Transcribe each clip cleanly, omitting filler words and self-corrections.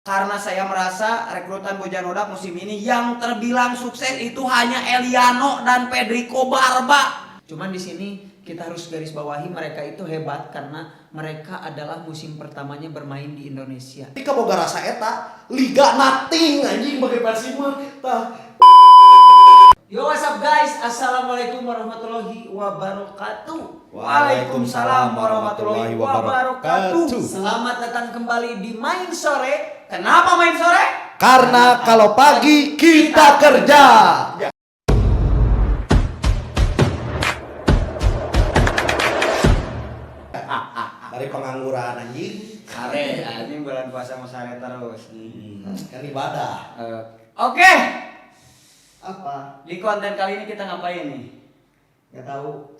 Karena saya merasa rekrutan Bojanodak musim ini yang terbilang sukses itu hanya Eliano dan Federico Barba. Cuman di sini kita harus garis bawahi mereka itu hebat karena mereka adalah musim pertamanya bermain di Indonesia. Ketika boga rasa eta, liga nating anjing bagi Persib mah tah. Yo, what's up guys? Assalamualaikum warahmatullahi wabarakatuh. Waalaikumsalam warahmatullahi wabarakatuh. Selamat datang kembali di Main Sore. Kenapa main sore? Karena kalau pagi kita kerja. Dari pengangguran anjing. Sare, ini bulan puasa mau sare terus. Kan ibadah. Oke. Apa? Di konten kali ini kita ngapain nih? Gak tahu.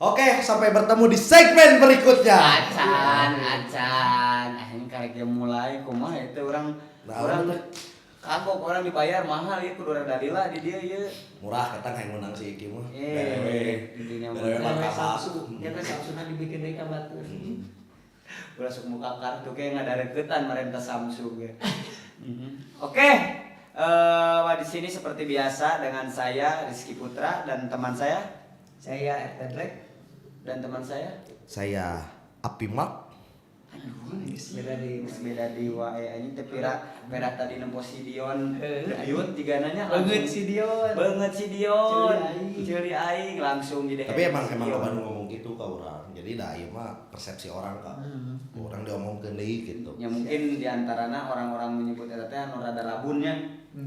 Oke, sampai bertemu di segmen berikutnya. Acan. Ini kali dia mulai kumaha itu orang kagok orang dibayar mahal ya kudu rada lila di dia ya. Murah kata kayak menang si Iki mah. Di dunia Ya kan Samsung dibikin dari kabatur. udah sok muka kartu kayak nggak ada reketan merentah Samsung ya. Oke. Di sini seperti biasa dengan saya Rizky Putra dan teman saya Saya RT Black dan teman Saya Apimak. beda di wae anjing teh pira tadi nemposi Dion ayun tigananya banget si Dion. Ceuli aing langsung jadi. Tapi emang lawan ngomong gitu ke orang. Jadi dah ieu mah persepsi orang Kak. Orang diomongkeun deui gitu. Ya mungkin diantaranya orang-orang menyebut eta teh anu rada rabunnya.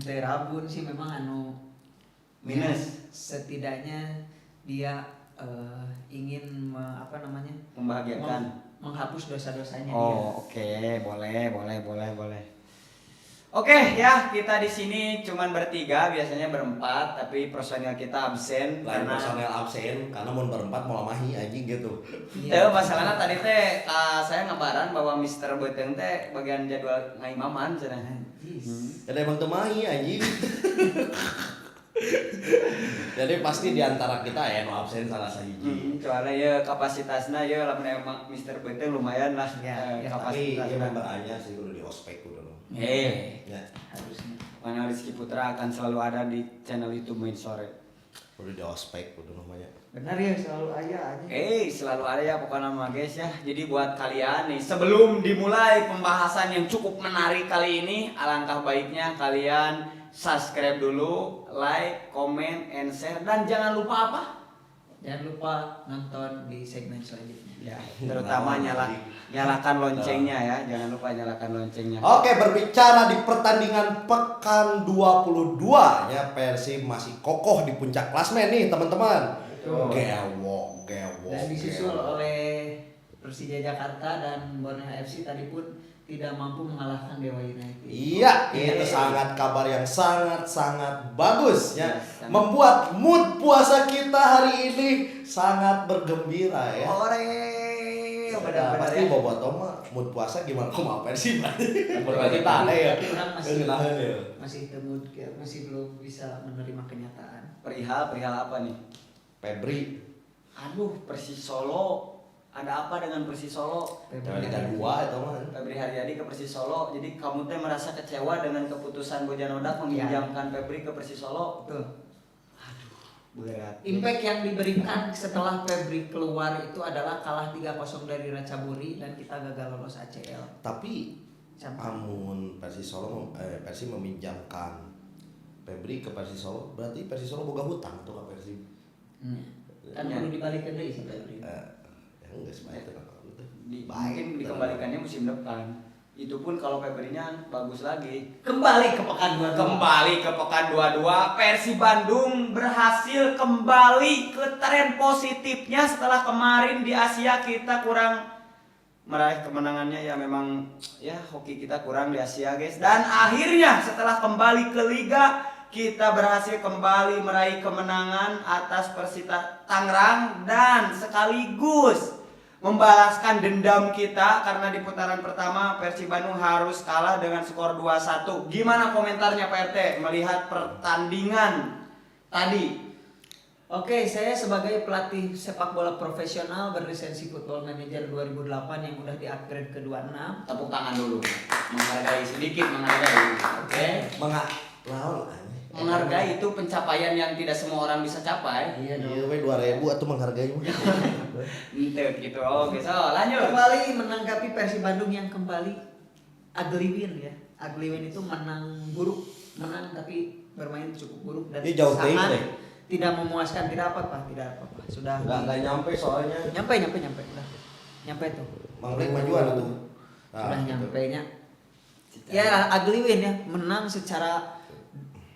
Teh rabun sih memang Minus. Setidaknya dia ingin Membahagiakan. menghapus dosa-dosanya dia. Oke, boleh. Oke, ya kita di sini cuman bertiga, biasanya berempat, tapi personil kita absen Lain karena personel absen karena mau berempat mau lamahi anjing gitu. Teu masalahnya tadi teh saya ngabaran bahwa Mr. Beteng teh bagian jadwal ngaimaman cenah. Ada emang temahi anjing. Jadi pasti diantara kita ya no absen salah sahiji. Soalnya ya kapasitasnya ya lamun emang Mr. Beteng lumayan lah Ya, Tapi kapasitasnya. dia member anyar sih kudu di ospek kudu. Ya. Harusnya. Mana Rizky Putra akan selalu ada di channel YouTube Main Sore. Kudu di ospek kudu namanya. Benar ya, selalu aja aja. Selalu ada ya pokoknya mah guys ya. Jadi buat kalian nih sebelum dimulai pembahasan yang cukup menarik kali ini, alangkah baiknya kalian subscribe dulu, like, comment, and share, dan jangan lupa apa? Jangan lupa nonton di segmen selanjutnya. Ya, terutama nyalakan loncengnya ya. Jangan lupa nyalakan loncengnya. Oke, berbicara di pertandingan pekan 22 ya, Persib masih kokoh di puncak klasmen nih, teman-teman. Gewok. Dan disusul oleh Persija Jakarta dan Borneo FC tadi pun tidak mampu mengalahkan Dewa United. Iya, itu sangat kabar yang sangat bagus ya. Membuat mood puasa kita hari ini sangat bergembira ya. Benar-benar Pasti ya. bobotoh mah mood puasa gimana kumaha Persib. Berbagi tane ya. Orang Masih masih belum bisa menerima kenyataan. Perihal apa nih? Febri Persis Solo. Ada apa dengan Persis Solo? Liga 2 itu mah. Febri Haryadi ke Persis Solo. Jadi kamu teh merasa kecewa dengan keputusan Bojanodak meminjamkan Febri ke Persis Solo? Betul. Berat. Impact yang diberikan setelah Febri keluar itu adalah kalah 3-0 dari Ratchaburi dan kita gagal lolos ACL. Tapi amun Persib meminjamkan Febri ke Persis Solo, berarti Persis Solo boga hutang tuh ke Persib. Kan perlu dibalikin deh sih Febri. Enggak sebaik itu. Mungkin dikembalikannya musim depan. Itu pun kalau Febrinya bagus lagi. Kembali ke pekan 22. Persib Bandung berhasil kembali ke tren positifnya setelah kemarin di Asia kita kurang meraih kemenangannya. Ya memang ya hoki kita kurang di Asia guys. Dan akhirnya setelah kembali ke Liga kita berhasil kembali meraih kemenangan atas Persita Tangerang dan sekaligus membalaskan dendam kita karena di putaran pertama Persib Bandung harus kalah dengan skor 2-1. Gimana komentarnya Pak RT melihat pertandingan tadi? Oke, saya sebagai pelatih sepak bola profesional berlisensi Football Manager 2008 yang udah di-upgrade ke 26. Tepuk tangan dulu. Menghargai. Oke. Lawan Menghargai itu pencapaian yang tidak semua orang bisa capai. Iya Iya, dong. we 2000 atau menghargai mah. Ente gitu. Oke, so lanjut. Kembali menanggapi Persib Bandung yang kembali ugly win ya. Ugly win itu menang buruk, menang tapi bermain cukup buruk dan Ini jauh ting, sangat deh. tidak memuaskan. Tidak apa-apa. Sudah Enggak nyampe soalnya. nyampe udah. Nyampe tuh. Manglik majuan tuh. Sudah gitu. nyampe nya. Ya ugly win ya, menang secara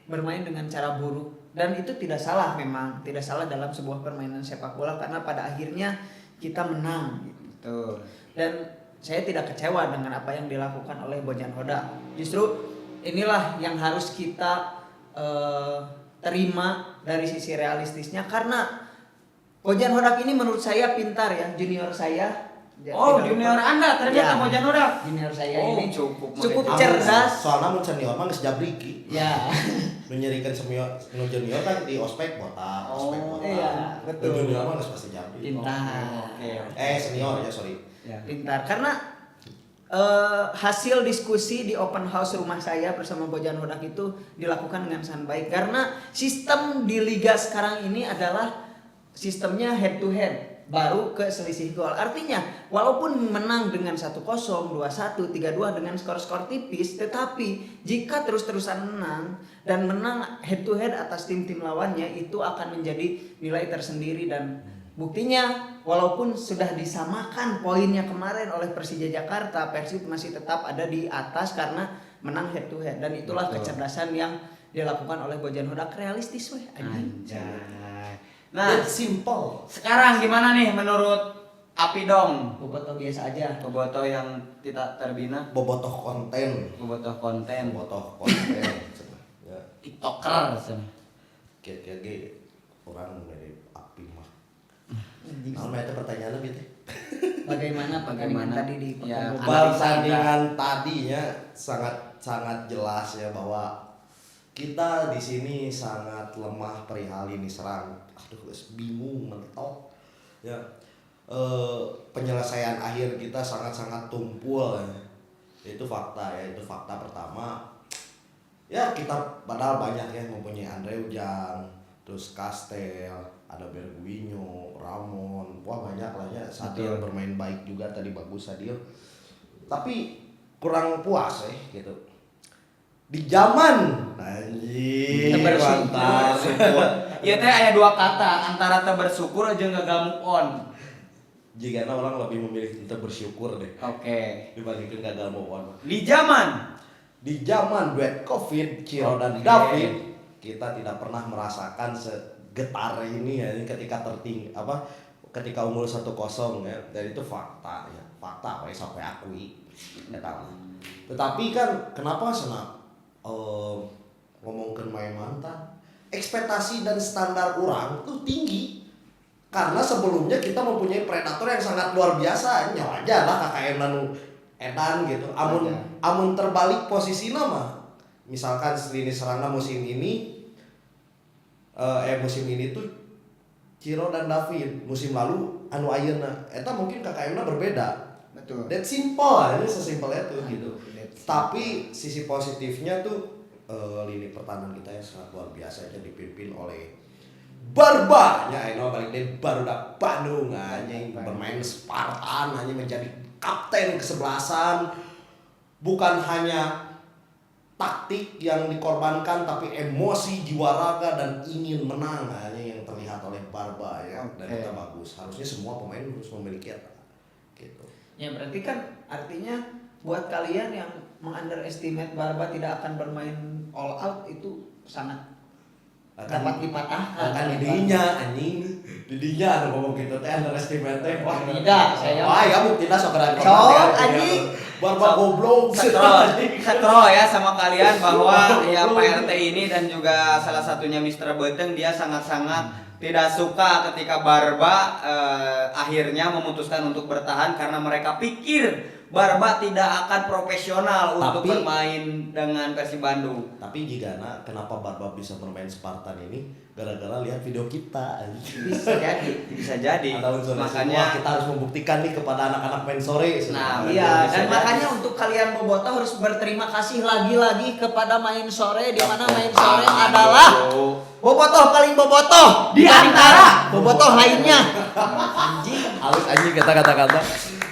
bermain dengan cara buruk dan itu tidak salah, memang tidak salah dalam sebuah permainan sepak bola karena pada akhirnya kita menang gitu. Tuh. Dan saya tidak kecewa dengan apa yang dilakukan oleh Bojan Hodak. Justru inilah yang harus kita terima dari sisi realistisnya karena Bojan Hodak ini menurut saya pintar ya, junior saya. Oh, Tidak junior lupa. Anda ternyata Ya, Bojan Hodak. Junior saya Oh, ini cukup cerdas. Soalnya mun senior mah geus jabriki. Ya. Menyerikan senior junior kan di ospek botak, ospek Oh, botak. iya, betul. Junior mah geus pasti jabrik. Pintar. Oke. Senior ya, sorry. Ya. Pintar karena hasil diskusi di open house rumah saya bersama Bojan Hodak itu dilakukan dengan sangat baik karena sistem di liga sekarang ini adalah sistemnya head to head baru ke selisih gol. Artinya walaupun menang dengan 1-0, 2-1, 3-2 dengan skor-skor tipis, tetapi jika terus-terusan menang dan menang head to head atas tim-tim lawannya itu akan menjadi nilai tersendiri dan buktinya walaupun sudah disamakan poinnya kemarin oleh Persija Jakarta, Persib masih tetap ada di atas karena menang head to head dan itulah Betul. kecerdasan yang dilakukan oleh Bojan Hodak, realistis weh anjing. Anjay. Nah, Nah, simple. sekarang gimana nih menurut Api Dong? Bobotoh biasa aja. Bobotoh yang tidak terbina, Bobotoh konten. bobotoh konten, Bobotoh konten. Ya, TikToker. kayak orang dari api mah. Anjing. Nah, itu pertanyaannya gitu. Bagaimana pertandingan tadi di Ya, Pekanbaru? Pertandingan tadinya sangat sangat jelas ya bahwa kita di sini sangat lemah perihal ini serang. Aduh, guys, bingung mentok. Ya, penyelesaian akhir kita sangat tumpul. Ya. Itu fakta ya, itu fakta pertama. Ya kita padahal banyak ya mempunyai Andre Ujang, terus Kastel, ada Berguinho, Ramon, wah banyak lah ya. Sadil bermain baik juga tadi, bagus Sadil. Tapi kurang puas gitu. Di zaman anjing mantap. Iya teh ada dua kata antara teu bersyukur aja gagal move on. Jika orang lebih memilih untuk bersyukur deh Oke. dibandingkan gagal move on. Di zaman Duet Covid, Ciro dan Oke. David, kita tidak pernah merasakan segetar ini ya ketika unggul 1-0 ya. Dan itu fakta ya. Fakta apa sampai akui. Tetapi kan kenapa ngomongin main mantan? Ekspektasi dan standar orang tuh tinggi. Karena sebelumnya kita mempunyai predator yang sangat luar biasa. Nyawa aja lah KKM Nanu Edan gitu. Amun terbalik posisi nama. Misalkan lini serangna musim ini tuh Ciro dan David. Musim lalu anu ayeuna eta mungkin KKM-na berbeda. Betul. That simple, ini sesimpel itu gitu. Tapi sisi positifnya tuh lini pertahanan kita yang sangat luar biasa aja dipimpin oleh Barba, ya balik dari Barudak Bandung anjing bermain Spartan hanya menjadi kapten kesebelasan. Bukan hanya taktik yang dikorbankan tapi emosi, jiwa raga dan ingin menang hanya yang terlihat oleh Barba ya. Dan itu bagus. Harusnya semua pemain harus memiliki itu. Gitu. Ya berarti kan artinya buat kalian yang mengunderestimate Barba tidak akan bermain all out itu sangat dapat dipatahkan. Akan didinya anu ngomong gitu teh underestimate teh. Wah, tidak, saya. Wah, ya buktinya sok keren. Sok, anjing. Barba goblok. Setro ya sama kalian bahwa ya Pak RT ini dan juga salah satunya Mr. Beteng dia sangat-sangat tidak suka ketika Barba akhirnya memutuskan untuk bertahan karena mereka pikir Barba tidak akan profesional untuk Tapi- bermain dengan Persib Bandung. Tapi jigana kenapa Barba bisa bermain Spartan ini gara-gara lihat video kita. Bisa jadi. Bisa jadi. Ada unsur Makanya semua, kita harus membuktikan nih kepada anak-anak main sore. Nah, Iya, bisa dan jadi. makanya untuk kalian bobotoh harus berterima kasih lagi-lagi kepada main sore, di mana main sore adalah bobotoh paling bobotoh Di antara bobotoh lainnya. Anjing. halus anjing kata-kata.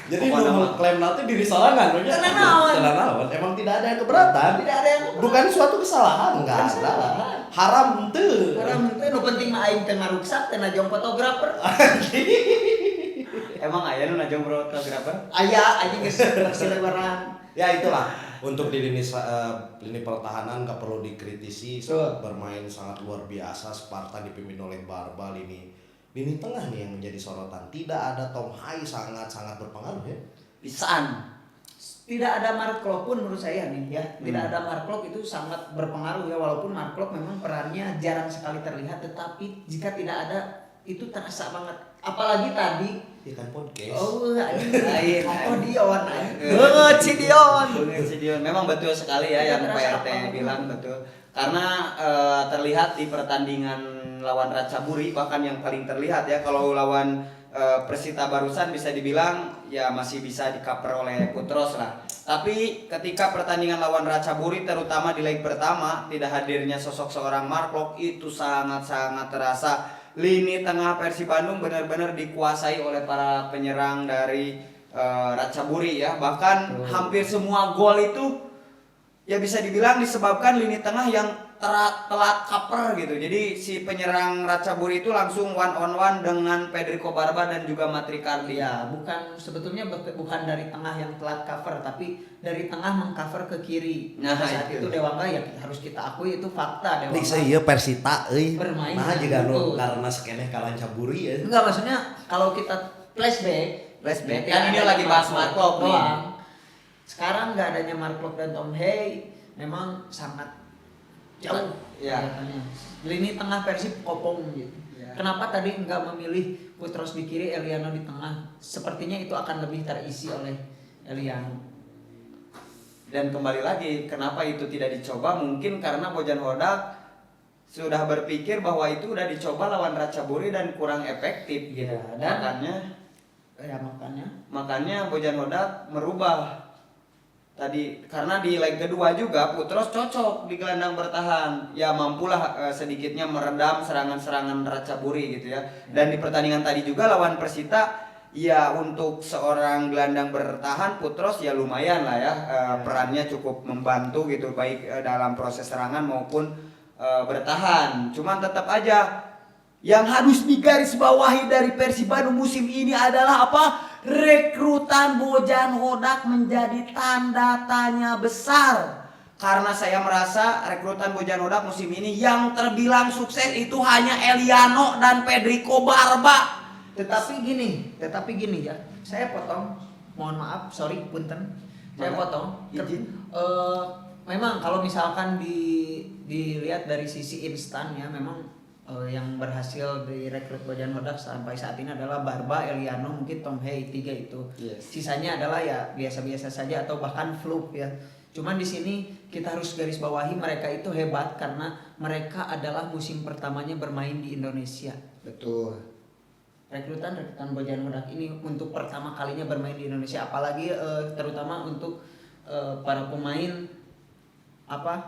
Jadi Pokoknya nu mah. klaim nanti diri sorangan nya. Tenang naon. Tenang naon. Emang tidak ada yang keberatan. Tidak ada yang Bukan suatu kesalahan, enggak Bukan ada. kesalahan. Haram teu. Orang teh nu penting mah aing teh ngaruksak teh najong fotografer. emang aya nu najong fotografer? Aya anjing geus lebaran. Ya itulah untuk di lini pertahanan nggak perlu dikritisi. Betul. Bermain sangat luar biasa. Sparta dipimpin oleh Barba. Lini tengah nih yang menjadi sorotan. Tidak ada Tom Hai, sangat berpengaruh ya. Pisaan. Tidak ada Mark Klok pun menurut saya nih ya. Tidak ada Mark Klok itu sangat berpengaruh ya, walaupun Mark Klok memang perannya jarang sekali terlihat, tetapi jika tidak ada itu terasa banget. Apalagi tadi Ikan podcast. oh Lain. Dion. Banget si Dion. Bener sih, Dion. Memang betul sekali ya yang Terasa PRT apa? bilang betul. Karena terlihat di pertandingan lawan Ratchaburi, bahkan yang paling terlihat ya, kalau lawan Persita barusan bisa dibilang ya masih bisa di-cover oleh Putros lah. Tapi ketika pertandingan lawan Ratchaburi, terutama di leg pertama, tidak hadirnya sosok seorang Mark Klok itu sangat-sangat terasa. Lini tengah Persib Bandung benar-benar dikuasai oleh para penyerang dari Ratchaburi ya. Bahkan hampir semua gol itu ya bisa dibilang disebabkan lini tengah yang telat cover gitu. Jadi si penyerang Ratchaburi itu langsung one on one dengan Federico Barba dan juga Matrikardi. Ya, sebetulnya bukan dari tengah yang telat cover, tapi dari tengah mengcover ke kiri. Nah, Saat itu. itu Dewangga ya harus kita akui itu fakta Nih Dewangga. saya iya Persita Bermain nah juga betul. nu karena sekeneh kalan caburi ya. Enggak, maksudnya kalau kita flashback Flashback, ya, kan ini tidak lagi ada bahas Mark Klok nih. doang. Sekarang nggak adanya Mark Klok dan Tom Hey memang sangat jauh Ya. kelihatannya. Lini tengah Persib kopong gitu. Ya. Kenapa tadi nggak memilih Putros di kiri, Eliano di tengah? Sepertinya itu akan lebih terisi oleh Eliano. Dan kembali lagi, kenapa itu tidak dicoba? Mungkin karena Bojan Hodak sudah berpikir bahwa itu udah dicoba lawan Ratchaburi dan kurang efektif gitu. Ya, dan- Makanya Makanya Bojan Hodak merubah tadi, karena di leg kedua juga Putros cocok di gelandang bertahan, ya mampulah sedikitnya meredam serangan-serangan Ratchaburi gitu ya. Dan di pertandingan tadi juga lawan Persita, ya untuk seorang gelandang bertahan Putros ya lumayan lah ya, perannya cukup membantu gitu, baik dalam proses serangan maupun bertahan. Cuman tetap aja yang harus digarisbawahi dari Persib Bandung musim ini adalah apa? Rekrutan Bojan Hodak menjadi tanda tanya besar. Karena saya merasa rekrutan Bojan Hodak musim ini yang terbilang sukses itu hanya Eliano dan Federico Barba. tetapi gini ya. Saya potong, mohon maaf, sorry punten. Saya Mana? potong. Izin. Memang kalau misalkan dilihat dari sisi instan ya, memang yang berhasil direkrut Bojan Hodak sampai saat ini adalah Barba, Eliano, mungkin Tom Hey, 3 itu. Yes. Sisanya adalah ya biasa-biasa saja atau bahkan fluke ya. Cuman di sini kita harus garis bawahi mereka itu hebat karena mereka adalah musim pertamanya bermain di Indonesia. Betul. Rekrutan Bojan Hodak ini untuk pertama kalinya bermain di Indonesia, apalagi terutama untuk para pemain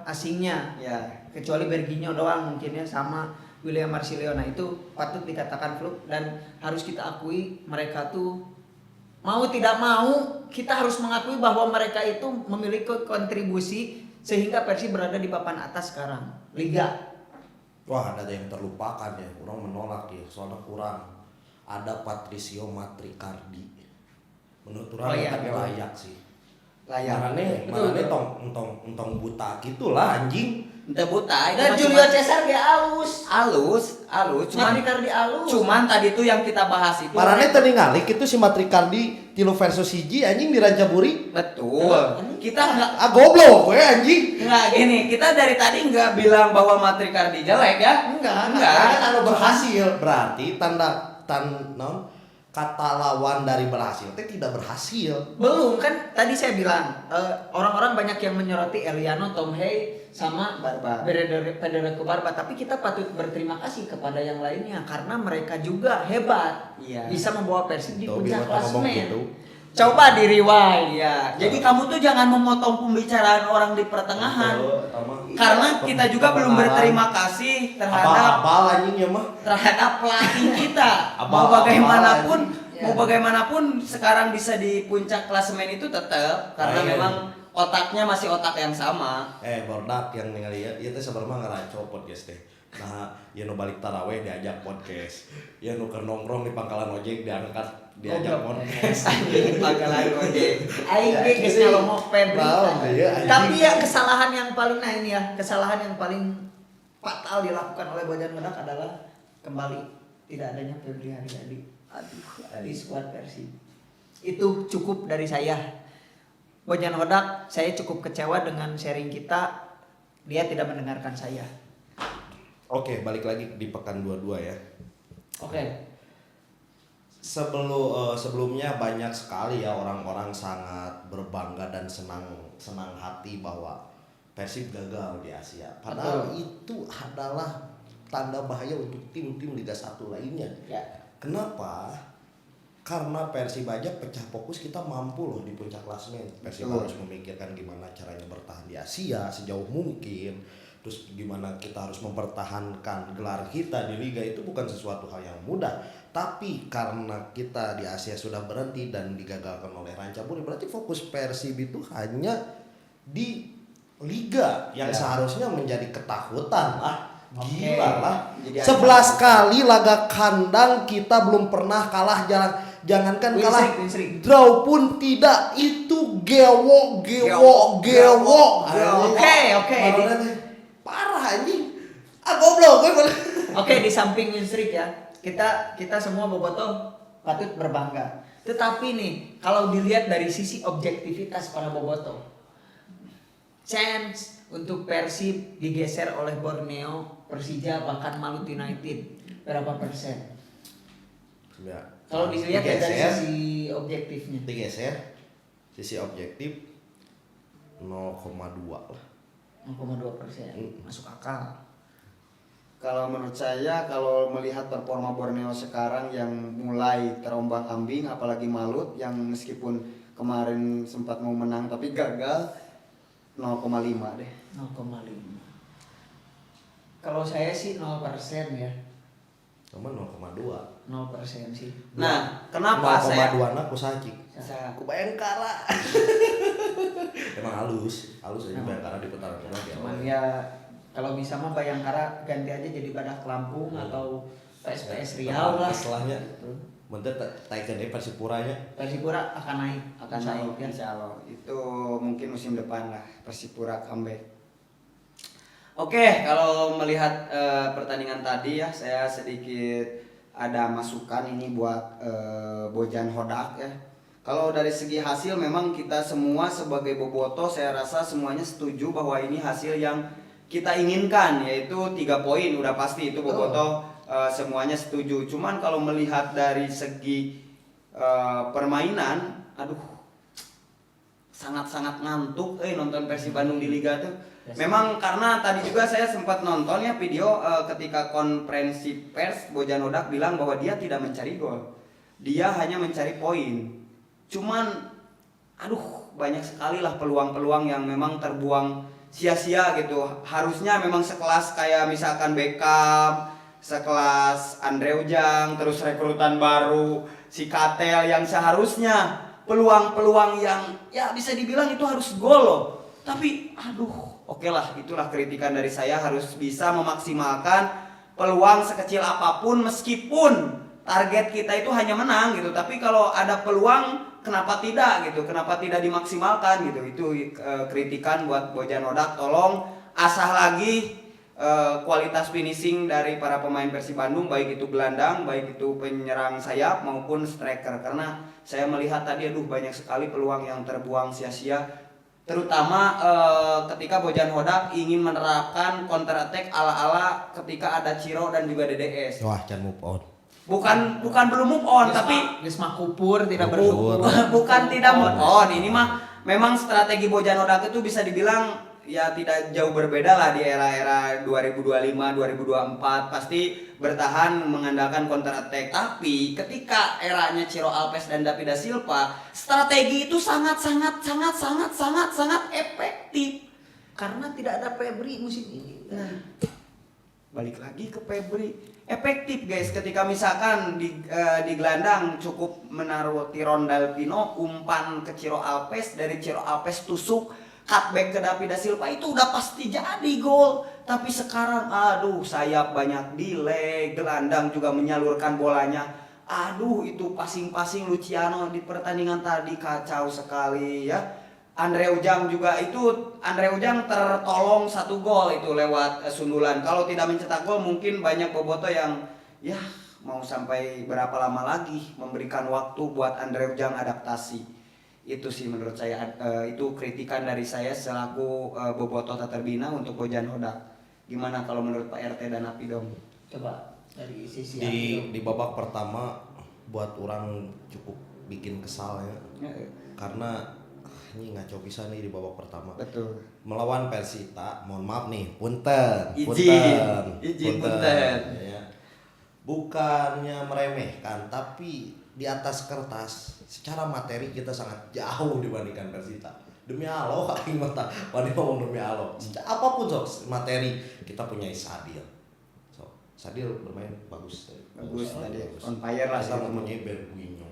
asingnya, Ya. kecuali Berginho doang mungkin ya, sama William Marsilio. Nah itu patut dikatakan fluke, dan harus kita akui mereka tuh mau tidak mau kita harus mengakui bahwa mereka itu memiliki kontribusi sehingga Persib berada di papan atas sekarang Liga. Wah ada yang terlupakan ya, orang menolak ya, soalnya kurang. Ada Patricio Matrikardi. Menurut orang Oh iya, tapi betul. layak sih. Layak. Mana tong buta gitulah anjing. Ente buta. Dan Julio Cesar dia alus. Cuman Matrikardi alus. Cuman tadi tuh yang kita bahas itu. Parane tadi ngalik itu si Matrikardi tilu versus hiji anjing di Rancaburi. Betul. Kita nggak Goblok we anjing. gini. Kita dari tadi nggak bilang bahwa Matrikardi jelek ya. Enggak. Kan anu berhasil berarti non kata lawan dari berhasil teh tidak berhasil. Belum kan tadi saya bilang orang-orang banyak yang menyoroti Eliano, Tom Hay sama Barba. Federico Barba, tapi kita patut berterima kasih kepada yang lainnya karena mereka juga hebat. Iya. Bisa membawa Persib di Tuh, puncak Bima ngomong klasemen. gitu. Coba di rewind. Iya, jadi kamu tuh jangan memotong pembicaraan orang di pertengahan. Karena kita juga belum berterima kasih terhadap Abal anjing ya mah. terhadap pelatih kita. mau Abal-abal bagaimanapun, anjing. mau bagaimanapun sekarang bisa di puncak klasemen itu tetap karena Iya. memang otaknya masih otak yang sama. Bordak yang ningali ieu teh sabarma ngaraco podcast teh. Nah, ya nu balik taraweh diajak podcast. Ya nu keur nongkrong di pangkalan ojek diajak podcast. Pangkalan ojek. Aing ge geus ngalomok Febri. Naon deh, anjing. Tapi ya kesalahan yang paling kesalahan yang paling fatal dilakukan oleh Bojan Hodak adalah kembali tidak adanya Febri Haryadi. Di skuad Persib. Itu cukup dari saya. Bojan Hodak, saya cukup kecewa dengan sharing kita. Dia tidak mendengarkan saya. Oke, balik lagi di pekan 22 ya. Oke. Sebelumnya banyak sekali ya orang-orang sangat berbangga dan senang hati bahwa Persib gagal di Asia. Padahal itu adalah tanda bahaya untuk tim-tim Liga 1 lainnya. Ya. Kenapa? Karena Persib aja pecah fokus, kita mampu loh di puncak klasemen. Persib harus memikirkan gimana caranya bertahan di Asia sejauh mungkin. Terus gimana kita harus mempertahankan gelar kita di liga, itu bukan sesuatu hal yang mudah. Tapi karena kita di Asia sudah berhenti dan digagalkan oleh Rancaburi, berarti fokus Persib itu hanya di liga yang seharusnya menjadi ketakutan lah. Gila lah. Jadi 11 kali laga kandang kita belum pernah kalah, jangankan kalah, Win streak. draw pun tidak. Itu gewo. Oke. Parah anjing. Goblok gue. Oke, di samping win streak ya, kita semua bobotoh patut berbangga. Tetapi nih, kalau dilihat dari sisi objektivitas para bobotoh, chance untuk Persib digeser oleh Borneo, Persija, bahkan Maluku United berapa persen? Ya. Kalau dilihat ya dari Digeser, sisi objektifnya. digeser, sisi objektif 0,2 lah. 0,2%, masuk akal. Kalau menurut saya, kalau melihat performa Borneo sekarang yang mulai terombang-ambing, apalagi Malut yang meskipun kemarin sempat mau menang tapi gagal, 0,5 deh. 0,5. Kalau saya sih 0% ya. Cuma 0,2. 0% sih. Nah, kenapa saya 0,2 na ku sacik. Sa- Ku Bayangkara. Emang halus aja Bayangkara di putaran kedua dia. Cuman ya kalau bisa mah Bayangkara ganti aja jadi Badak Lampung atau PSPS Riau lah. Setelahnya bentar taikan deh Persipuranya. Persipura akan naik. akan Insya naik Allah, ya. insya Allah. Itu mungkin musim depan lah Persipura comeback. Oke, kalau melihat pertandingan tadi ya, saya sedikit ada masukan ini buat Bojan Hodak ya. Kalau dari segi hasil memang kita semua sebagai bobotoh saya rasa semuanya setuju bahwa ini hasil yang kita inginkan, yaitu 3 poin udah pasti itu bobotoh semuanya setuju. Cuman kalau melihat dari segi permainan, aduh sangat-sangat ngantuk nonton Persib Bandung di Liga tuh. Memang karena tadi juga saya sempat nonton ya video ketika konferensi pers Bojan Hodak bilang bahwa dia tidak mencari gol. Dia hanya mencari poin. Cuman aduh banyak sekali lah peluang-peluang yang memang terbuang sia-sia gitu. Harusnya memang sekelas kayak misalkan Beckham, sekelas Andre Ujang, terus rekrutan baru si Katel yang seharusnya peluang-peluang yang ya bisa dibilang itu harus gol loh. Tapi aduh, oke lah, itulah kritikan dari saya, harus bisa memaksimalkan peluang sekecil apapun meskipun target kita itu hanya menang gitu. Tapi kalau ada peluang kenapa tidak gitu? Kenapa tidak dimaksimalkan gitu? Itu kritikan buat Bojan Hodak, tolong asah lagi kualitas finishing dari para pemain Persib Bandung, baik itu gelandang, baik itu penyerang sayap maupun striker, karena saya melihat tadi aduh banyak sekali peluang yang terbuang sia-sia. Terutama ketika Bojan Hodak ingin menerapkan counter attack ala-ala ketika ada Ciro dan juga DDS. Wah, can move on. bukan belum move on tapi geus mah kupur tidak Kupur. bersyukur. bukan tidak move on. Ini mah memang strategi Bojan Hodak itu bisa dibilang ya tidak jauh berbeda lah di era-era 2025, 2024 pasti bertahan mengandalkan counter attack. Tapi ketika eranya Ciro Alves dan David da Silva, strategi itu sangat efektif. Karena tidak ada Febri musim ini. Nah, balik lagi ke Febri, efektif guys ketika misalkan di gelandang cukup menaruh Tiron Dalpino, umpan ke Ciro Alves, dari Ciro Alves tusuk cutback ke David da Silva, itu udah pasti jadi gol. Tapi sekarang aduh sayap banyak delay, gelandang juga menyalurkan bolanya. Aduh itu passing Luciano di pertandingan tadi kacau sekali ya. Andre Ujang tertolong 1 gol itu lewat sundulan. Kalau tidak mencetak gol mungkin banyak boboto yang ya mau sampai berapa lama lagi memberikan waktu buat Andre Ujang adaptasi. Itu sih menurut saya itu kritikan dari saya selaku bobotoh terbina untuk Bojan Hodak. Gimana kalau menurut Pak RT dan Api dong? Coba dari sisi Di babak pertama buat orang cukup bikin kesal ya. Karena ini ngaco bisa nih di babak pertama. Betul. Melawan Persita, mohon maaf nih, punten. Izin, punten. Ya. Bukannya meremehkan, tapi di atas kertas secara materi kita sangat jauh dibandingkan Persita. Demi Allah, aing mata, wani ngomong demi Allah. Apapun sok materi kita punya Sadil. So, Sadil bermain bagus tadi. Bagus tadi. On fire lah Kita sih. mempunyai Berguinho.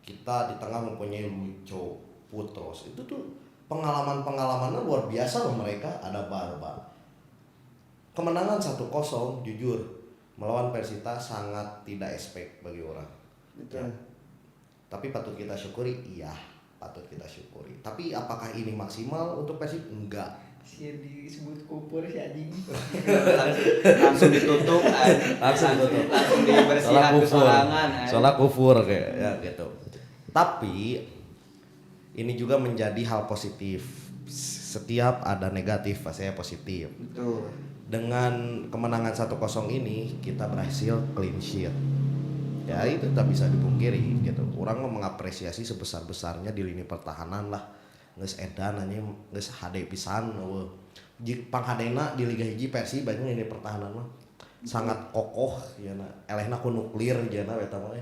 Kita di tengah mempunyai Lucho, Putros. Itu tuh pengalaman-pengalamannya luar biasa loh mereka. Ada Barba. Kemenangan 1-0 jujur melawan Persita sangat tidak expect bagi orang. Betul. Ya. Tapi patut kita syukuri, iya, patut kita syukuri. Tapi apakah ini maksimal untuk Persib? Enggak. si disebut kupur si anjing. langsung ditutup Langsung ditutup. langsung dibersihkan kesorangan Soalnya kufur kayak ya gitu. Tapi ini juga menjadi hal positif. Setiap ada negatif, saya positif. betul. Dengan kemenangan 1-0 ini kita berhasil clean sheet. Ya itu tak bisa dipungkiri gitu. Orang mengapresiasi sebesar-besarnya di lini pertahanan lah. Geus edan anjing geus hade pisan eueuh. Jik panghadena di Liga 1 Persib banyak lini pertahanan mah sangat kokoh ya na. Elehna ku nuklir jana eta mah.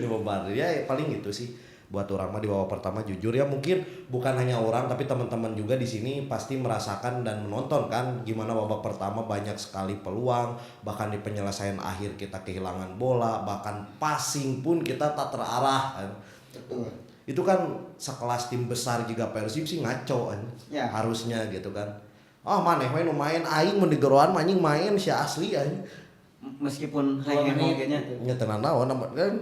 Di Bombardier ya paling gitu sih. Buat orang mah di babak pertama jujur ya mungkin bukan hanya orang tapi teman-teman juga di sini pasti merasakan dan menonton kan gimana babak pertama banyak sekali peluang, bahkan di penyelesaian akhir kita kehilangan bola, bahkan passing pun kita tak terarah kan. Betul. Itu kan sekelas tim besar juga Persib sih ngaco kan. Ya. Harusnya gitu kan. Maneh we nu main aing mun di geroan anjing main si asli anjing. Meskipun hanya mungkinnya Nya tenan naon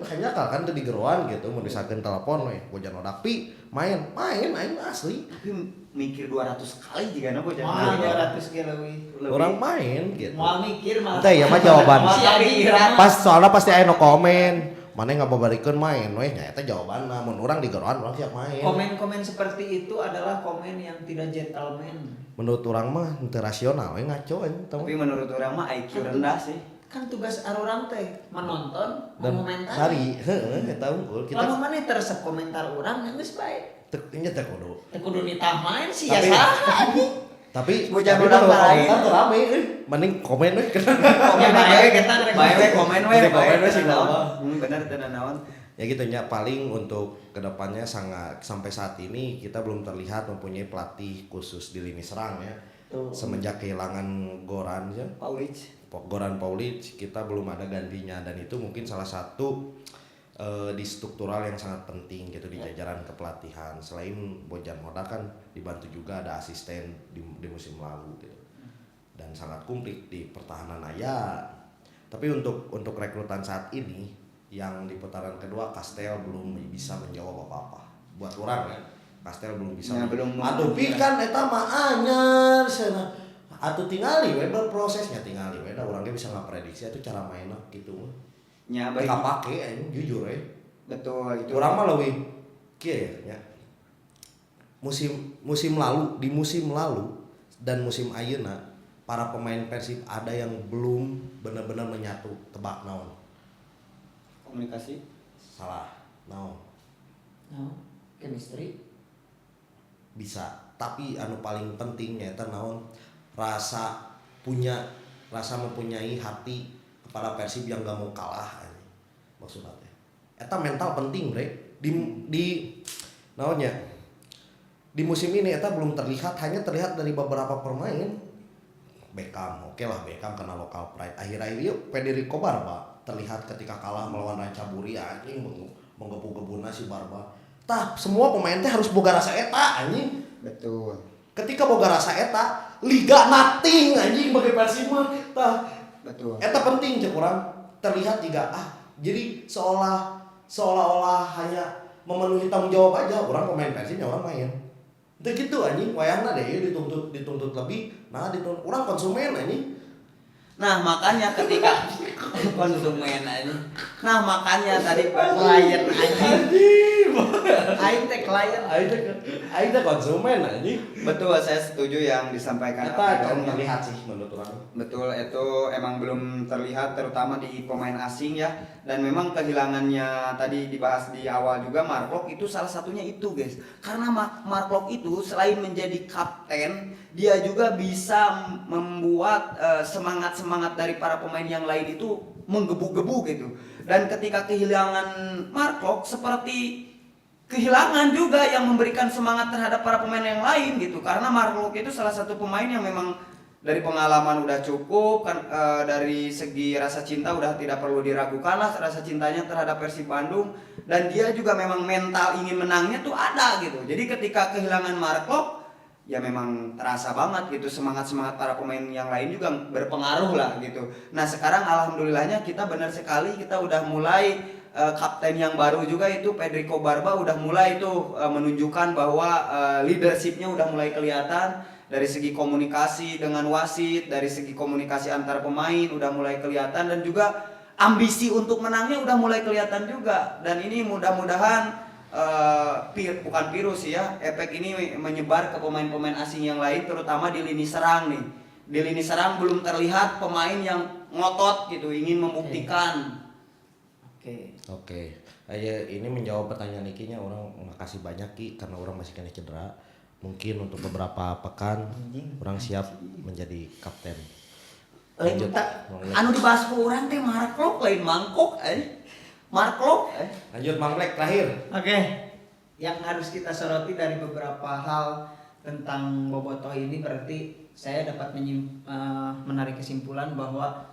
hanya kan teu di geroan gitu mun disakeun telepon we Bojan Hodak main aing asli. tapi mikir 200 kali jika na Bojan Mau Hodak. 200 kilo lebih. Orang main gitu. Mau mikir malah. Teh ya mah jawaban. Si anjing Pas soalnya pasti aya nu komen. Maneh ngababarikeun main we nya eta jawabanna. Mun urang di geroan urang siap main. Komen-komen seperti itu adalah komen yang tidak gentleman. Menurut urang mah teu rasional we ngaco Tapi menurut orang mah IQ rendah sih. Kan tugas arurang teh menonton, dan mengomentari. hari eta unggul kita Lamun maneh tersep komentar urang yang geus bae. teu kudu. Teu kudu nitah main sih ya Tapi- salah anjing. Tapi Bojan tapi Hodak kalau lain. komentar teu rame mending komen we. Komen bae kita bae komen we Bae komen we sih naon. naon. Bener tenan naon. Ya gitu nya paling untuk kedepannya sangat sampai saat ini kita belum terlihat mempunyai pelatih khusus di lini serang ya. Semenjak kehilangan Goran ya. Goran Paulic kita belum ada gantinya dan itu mungkin salah satu di struktural yang sangat penting gitu di jajaran kepelatihan. Selain Bojan Hodak kan dibantu juga ada asisten di musim lalu gitu. Dan sangat komplit di pertahanan aya. Tapi untuk rekrutan saat ini yang di putaran kedua Kastel belum bisa menjawab apa-apa. Buat orang ya, Kastel belum bisa. Ya, belum. Aduh pikan eta mah anyar cenah. Atuh tingali we berprosesnya tingali we da urang ge bisa ngaprediksi atuh cara mainna gitu mah. Nya Baik baik. kapake anjing jujur we. Betul itu. Urang mah leuwih kieu ya. Musim lalu dan musim ayeuna para pemain Persib ada yang belum benar-benar menyatu. Tebak naon? Komunikasi. Salah. Naon? No, chemistry. Bisa. Tapi anu paling penting nyata naon? Rasa mempunyai hati kepada Persib yang gak mau kalah maksudnya. Eta mental penting, Bre. Di naonnya? Di musim ini eta belum terlihat, hanya terlihat dari beberapa pemain. Beckham, oke lah Beckham karena lokal pride. Akhir-akhir ieu Federico Barba terlihat ketika kalah melawan Ranca Buri anjing menggebu-gebuna si Barba. Tah, semua pemain teh harus boga rasa eta anjing. Betul. Ketika boga rasa eta, liga nothing anjing bagi Persib mah. Tah, Betul. eta penting cek urang terlihat juga jadi seolah-olah hanya memenuhi tanggung jawab aja orang pemain Persib yang orang main. Itu gitu anjing, wayangna deh dituntut lebih, dituntut orang konsumen anjing. Nah makanya ketika konsumen aja. Nah makanya tadi klien anjing. Aing teh klien. Aing teh konsumen anjing. Betul, saya setuju yang disampaikan Eta Abidong. terlihat sih menurut orang. Betul, itu emang belum terlihat terutama di pemain asing ya. Dan memang kehilangannya tadi dibahas di awal juga Mark Locke itu salah satunya itu guys. Karena Mark Locke itu selain menjadi kapten, dia juga bisa membuat semangat dari para pemain yang lain itu menggebu-gebu gitu. Dan ketika kehilangan Mark Locke seperti kehilangan juga yang memberikan semangat terhadap para pemain yang lain gitu. Karena Mark Locke itu salah satu pemain yang memang dari pengalaman udah cukup kan, dari segi rasa cinta udah tidak perlu diragukan lah rasa cintanya terhadap Persib Bandung, dan dia juga memang mental ingin menangnya tuh ada gitu. Jadi ketika kehilangan Mark Locke ya memang terasa banget gitu, semangat para pemain yang lain juga berpengaruh lah gitu. Nah sekarang alhamdulillahnya kita benar sekali kita udah mulai kapten yang baru juga itu Federico Barba udah mulai tuh menunjukkan bahwa leadershipnya udah mulai kelihatan. Dari segi komunikasi dengan wasit, dari segi komunikasi antar pemain udah mulai kelihatan, dan juga ambisi untuk menangnya udah mulai kelihatan juga. Dan ini mudah-mudahan bukan virus ya, efek ini menyebar ke pemain-pemain asing yang lain, terutama di lini serang nih. Di lini serang belum terlihat pemain yang ngotot gitu, ingin membuktikan. Oke. Ini menjawab pertanyaan Nikinya, orang makasih banyak Ki karena orang masih kena cedera. Mungkin untuk beberapa pekan orang siap menjadi kapten. Lanjut anu dibahas ku urang teh Mark Locke lain mangkok Mark Locke. Lanjut Mang Lek terakhir. Oke. Yang harus kita soroti dari beberapa hal tentang Bobotoh ini berarti saya dapat menarik kesimpulan bahwa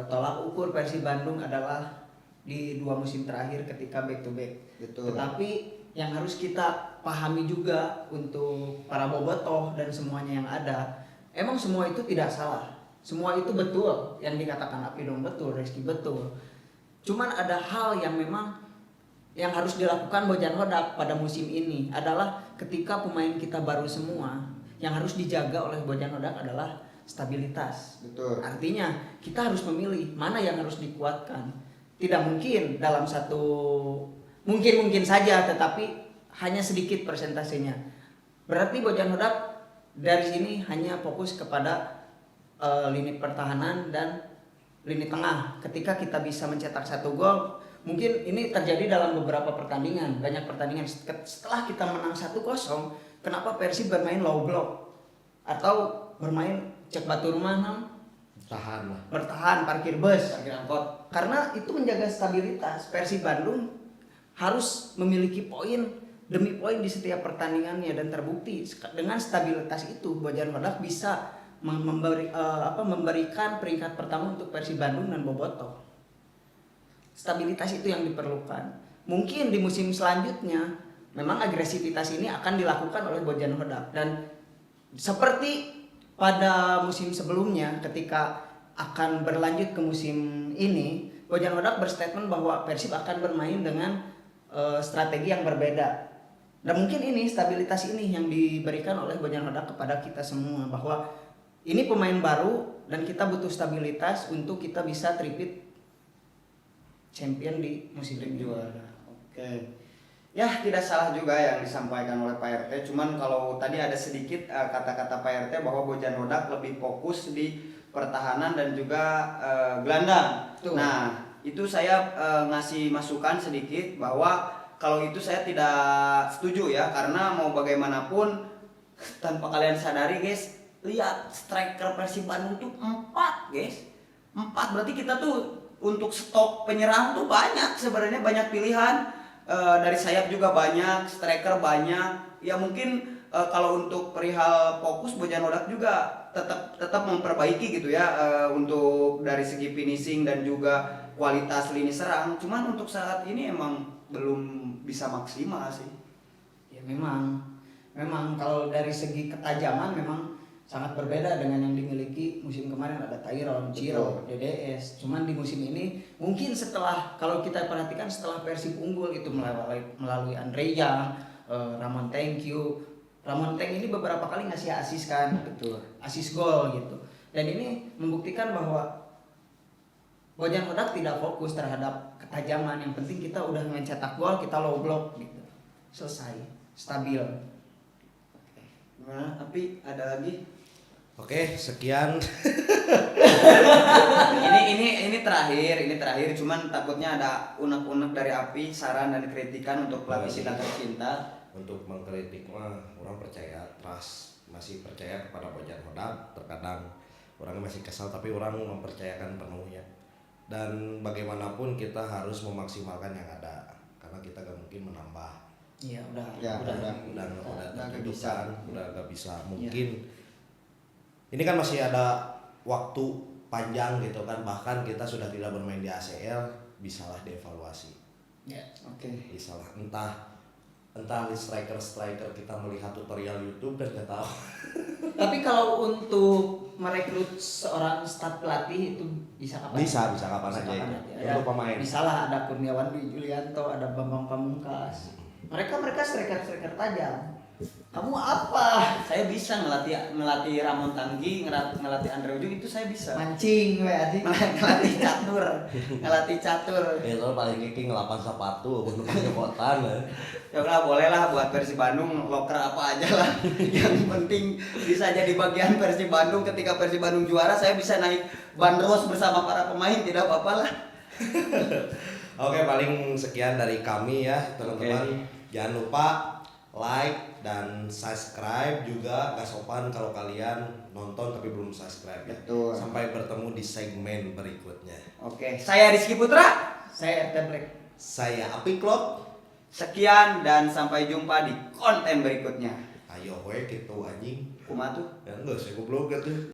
tolak ukur Persib Bandung adalah di 2 musim terakhir ketika back to back. Betul. Tetapi yang harus kita pahami juga untuk para bobotoh dan semuanya yang ada, emang semua itu tidak salah, semua itu betul yang dikatakan Apidong betul, Reski betul. Cuman ada hal yang memang yang harus dilakukan Bojan Hodak pada musim ini adalah ketika pemain kita baru semua, yang harus dijaga oleh Bojan Hodak adalah stabilitas. Betul. Artinya kita harus memilih mana yang harus dikuatkan. Tidak mungkin dalam satu mungkin saja, tetapi hanya sedikit persentasenya. Berarti Bojan Hodak dari sini hanya fokus kepada lini pertahanan dan lini tengah. Ketika kita bisa mencetak 1 gol, mungkin ini terjadi dalam beberapa pertandingan, banyak pertandingan. Setelah kita menang 1-0, kenapa Persib bermain low block atau bermain cek batu rumah bertahan, parkir bus, Parkir angkot. karena itu menjaga stabilitas. Persib Bandung harus memiliki poin demi poin di setiap pertandingannya, dan terbukti dengan stabilitas itu Bojan Hodak bisa memberikan peringkat pertama untuk Persib Bandung dan Bobotoh. Stabilitas itu yang diperlukan. Mungkin di musim selanjutnya memang agresivitas ini akan dilakukan oleh Bojan Hodak, dan seperti pada musim sebelumnya ketika akan berlanjut ke musim ini, Bojan Hodak berstatement bahwa Persib akan bermain dengan strategi yang berbeda. Dan mungkin ini stabilitas ini yang diberikan oleh Bojan Hodak kepada kita semua, bahwa ini pemain baru dan kita butuh stabilitas untuk kita bisa tripit champion di musim ini. Juara. Oke. Ya, tidak salah juga yang disampaikan oleh Pak RT. Cuman kalau tadi ada sedikit kata-kata Pak RT bahwa Bojan Hodak lebih fokus di pertahanan dan juga gelandang. Betul. Nah, itu saya ngasih masukan sedikit bahwa kalau itu saya tidak setuju ya, karena mau bagaimanapun tanpa kalian sadari guys, lihat striker Persib Bandung tuh 4 guys. 4 berarti kita tuh untuk stok penyerang tuh banyak, sebenarnya banyak pilihan. Dari sayap juga banyak, striker banyak. Ya mungkin kalau untuk perihal fokus Bojan Hodak juga tetap memperbaiki gitu ya, untuk dari segi finishing dan juga kualitas lini serang. Cuman untuk saat ini emang belum bisa maksimal sih. Ya memang kalau dari segi ketajaman memang sangat berbeda dengan yang dimiliki musim kemarin. Ada Tyron, Ciro, DDS. Cuman di musim ini mungkin setelah, kalau kita perhatikan setelah Persib unggul itu melalui Andre Yang, Ramon Thank you. Ramon Thank ini beberapa kali ngasih asis kan, Betul. asis gol gitu. Dan ini membuktikan bahwa Bojan Hodak tidak fokus terhadap ketajaman. Yang penting kita udah mencetak gol, kita low block gitu. Selesai, stabil. Gimana? Tapi ada lagi. Oke, sekian. ini terakhir, cuman takutnya ada unek-unek dari Api, saran dan kritikan untuk pelapis kita tercinta. Untuk mengkritik mah orang percaya, masih percaya kepada Bojan Hodak. Terkadang orangnya masih kesal tapi orang mempercayakan penuhnya. Dan bagaimanapun kita harus memaksimalkan yang ada, karena kita gak mungkin menambah. Iya, udah Udah gak bisa. Mungkin ini kan masih ada waktu panjang gitu kan, bahkan kita sudah tidak bermain di ACL, bisalah dievaluasi. Ya. Oke. Bisalah entah striker kita melihat tutorial YouTube dan nggak tahu. Tapi kalau untuk merekrut seorang staf pelatih itu bisa kapan? Bisa kapan aja kapan itu. aja. Untuk pemain. Misalnya ada Kurniawan Dwi Julianto, ada Bambang Pamungkas. Mereka striker tajam. Kamu apa? Saya bisa ngelatih Ramon Tanggi, ngelatih Andre Ujung, itu saya bisa. Mancing we anjing. ngelatih catur. Itu paling kiki ngelapan sepatu untuk penyekotan. Ya udah, boleh lah buat Persib Bandung, loker apa aja lah. Yang penting bisa jadi bagian Persib Bandung. Ketika Persib Bandung juara, saya bisa naik bandros bersama para pemain, tidak apa-apa lah. Oke, paling sekian dari kami ya teman-teman. Jangan lupa like dan subscribe juga. Gak sopan kalau kalian nonton tapi belum subscribe ya. Betul. Sampai bertemu di segmen berikutnya. Oke, saya Rizky Putra. Saya RT Black. Saya Api Klop. Sekian dan sampai jumpa di konten berikutnya. Ayo we gitu anjing. Kumaha tuh? Ya enggak, saya goblok gitu.